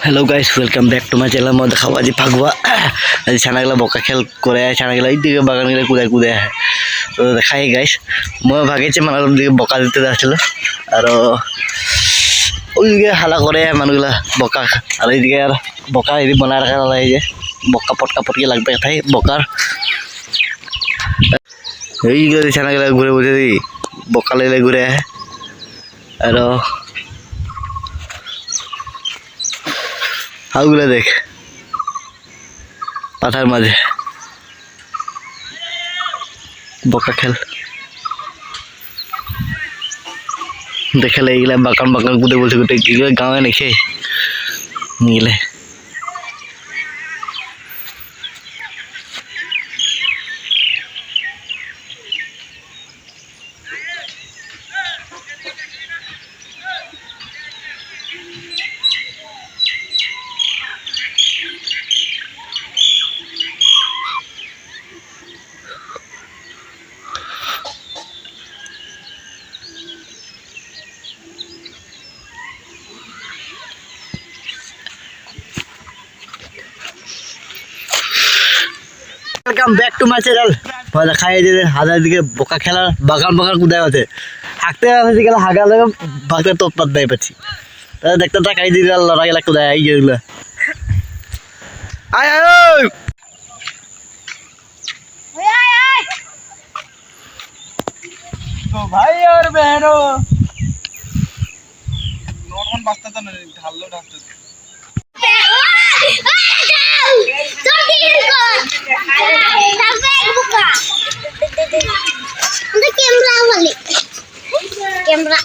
Hello guys welcome back to my channel. मैं देखा आज फागुआ आज छानागला बका खेल करे छानागला दिखे बागान गला कूदाय कूदाय है तो देखाई गाइस मैं भागे मानुगला दिखे बका दीते जाच्छिलो और ओइदिके हाला करे मानुगला बका और एदिके और बका एदि बनाय राखा नालागे जे बका पटका पटकी लागबे थाय बकार एइदिके छानागला घुरे बसे बका लेले घुरे है और हाउगुला देख पाथार माझे बका खेल देखे एगला बागान बागान कूदे बोलते गोटे गाँवे नेखे निगले welcome back to my channel. मैं देखाई जे हाजार दिखे बका खेला बागान बागान कूदाय होते हाकते गला हागा लगे भागते तो पत नहीं पछी तो देखते ताकाई दी लड़ा गला कूदाय आई जेला आय आय तो भाई और बहनों नॉर्मल बस्ता तो नहीं ढालो ढालते कैमरा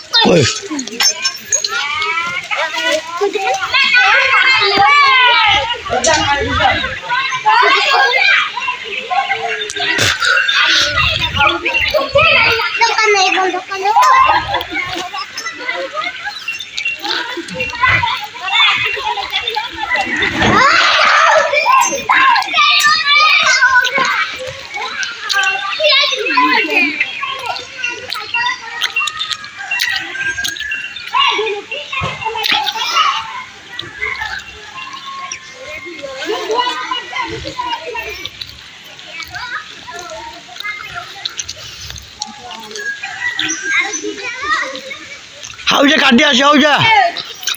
हाउजे काटी आसे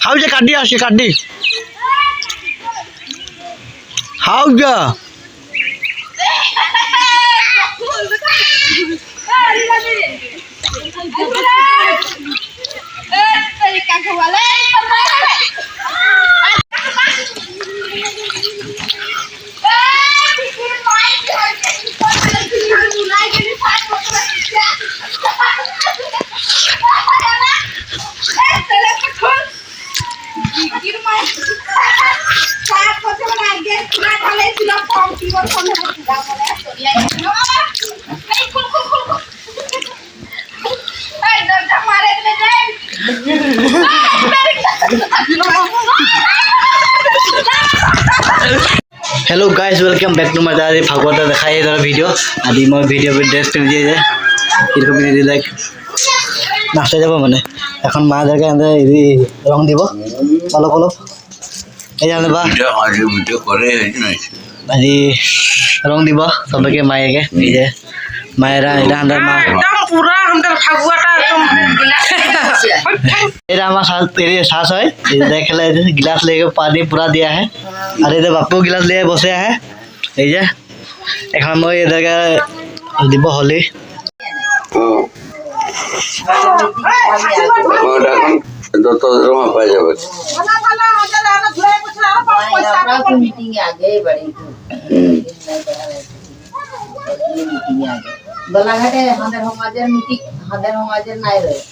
हाउजे काटी आसे काटी हाउजा hello guys welcome back to my channel. Phagua देखाई धर वीडियो आदि मैं वीडियो ड्रेस पिन दिए एरकम पिन दिले नाचते যাব মানে এখন মা জায়গা এদি রং দিব অলপ অলপ এই জানে বা ভিডিও করে আজি রং দিব সবকে মায়েকে এই যে মায়েরা এটা আন্দার মা एकदम पूरा हमদের ফাগুয়াটা একদম ये हमारा तेरे सास है देख ले गिलास लेके पानी पूरा दिया है और इधर बापू गिलास ले बसे है ये এখন মই এদাকে দিব হলি যত রমা পাই যাবে मीटिंग आ गई बड़ी गलाघाटे हमारे समाजेर मीटिंग हमारे समाजेर নাই রয়ে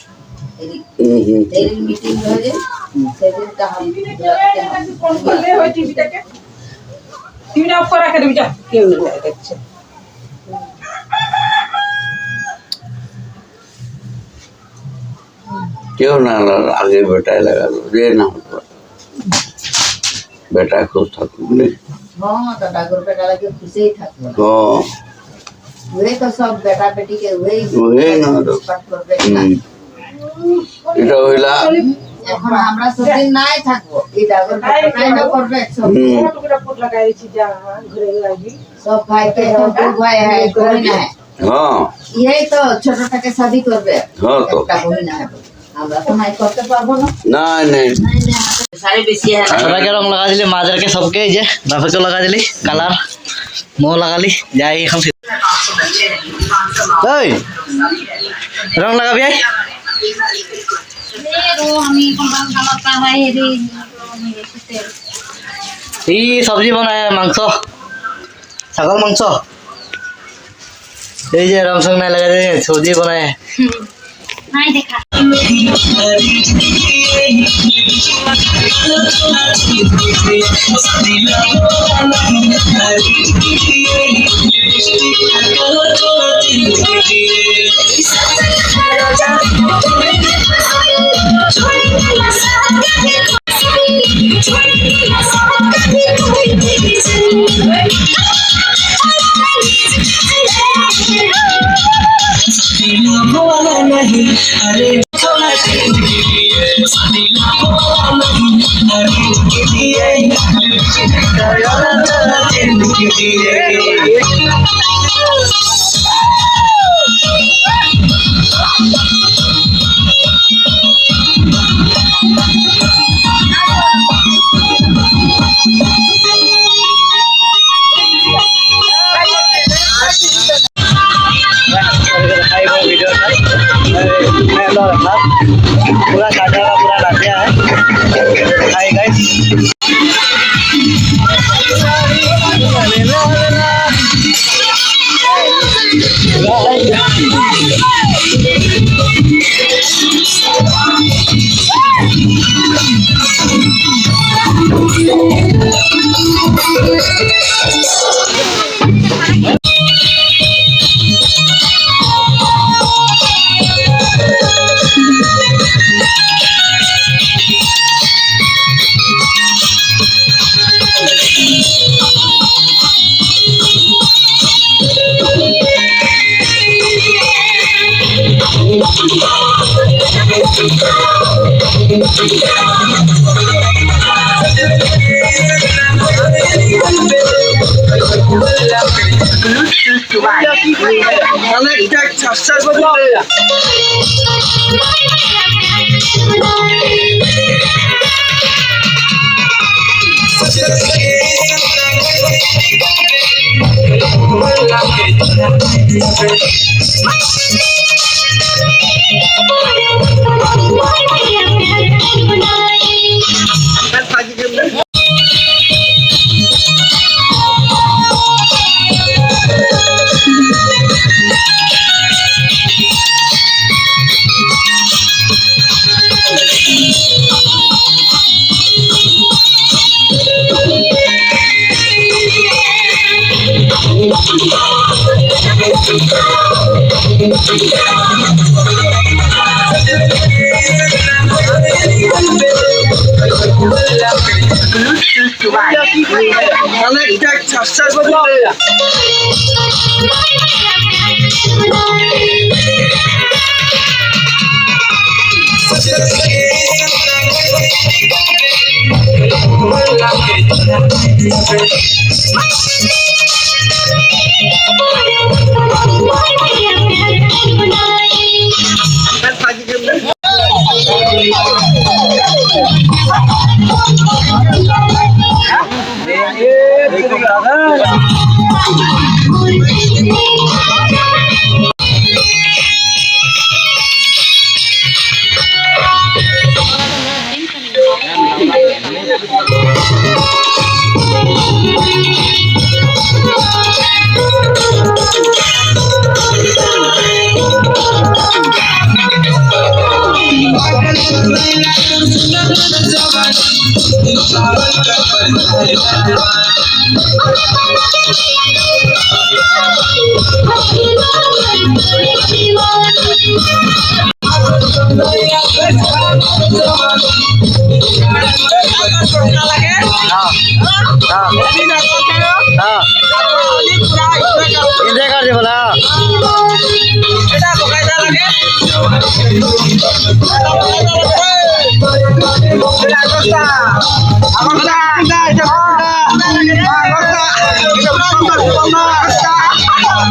तेरी मीटिंग हो जे सेदिन ता हम फोन করলে হয় টিভিটাকে টিভিটা অফ করা করে বিটা কেউ দেখছে क्यों ना आगे बेटा लगा दो ये ना बेटा खुश था तुमने हां तो डागर बेटा लगे खुशी था हाँ वे तो सब बेटा बेटी के वही ना तो पट कर बेटा এটা হইলা এখন আমরা সবদিন নাই থাকবো এই ডাগর কাইন্ডা করবে সব সব ভাইকে এখন দু ভাই হ্যাঁ করি না হ্যাঁ यही तो ছোটটাকে শাদি করবে হ্যাঁ তো একটা করি না আমরা তো নাই করতে পারবো না না নেই সাড়ে বেশি है সবাইকে রং লাগা দিলি মাদেরকে সবকে এই যে বাপেকে লাগা দিলি কালার মো লাগালি যাই এখন ওই রং লাগাবি আই আমি কোন খাবার হয় রে এই সবজি বানায় মাংস ছাগল মাংস এই যে রং সং নাই লাগা দিয়ে সবজি বানায় নাই দেখা पूरा काटा का पूरा नाचिया है हाय गाइस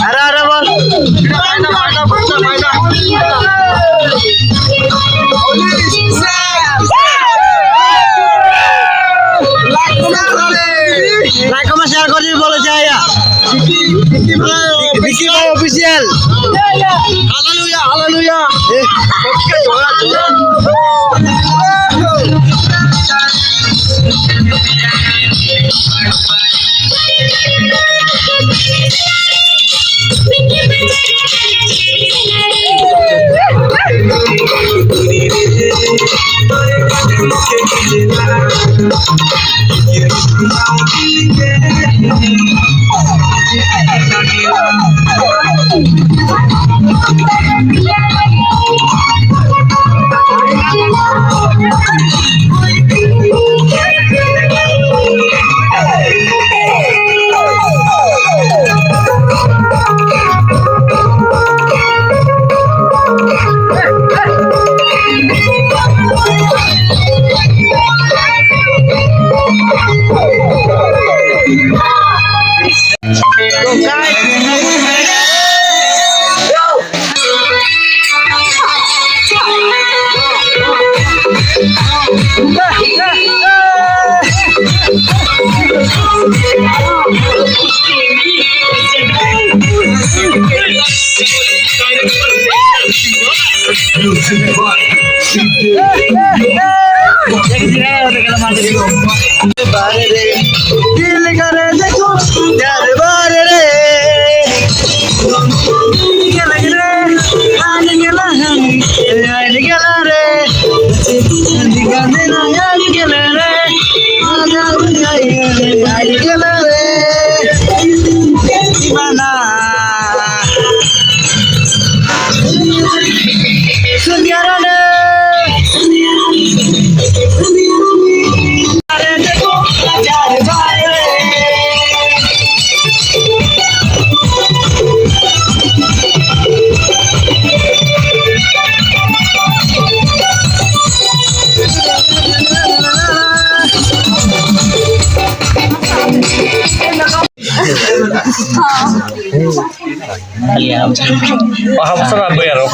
আরে আরে বল লাইক কমেন্ট শেয়ার করে দিবি বলে যায় বিকি ভাই অফিসিয়াল হালেলুয়া হালেলুয়া बारे रे दिल करे देखो यार बारे रे गला रे आने गला रे दिगाने ना यार गला रे आजा यार गला रे दीवाना सुनियारा ने अरे देखो यार बारे रे paham serap ya Rob?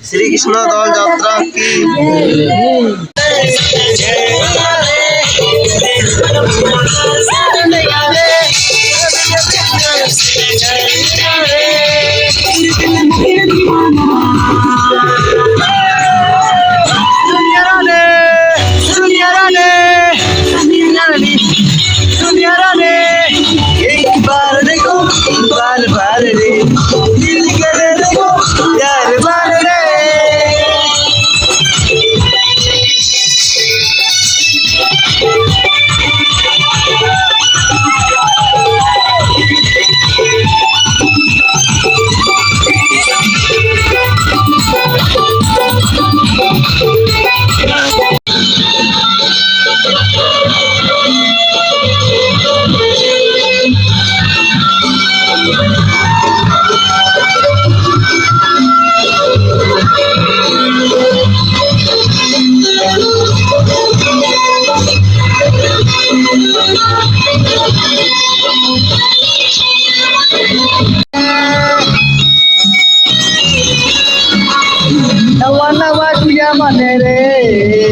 Shri Krishna दल यात्रा की एक बार देखो बार बार रे दिल करे देखो यार बार रे नवा नवा तुझ्या मने रे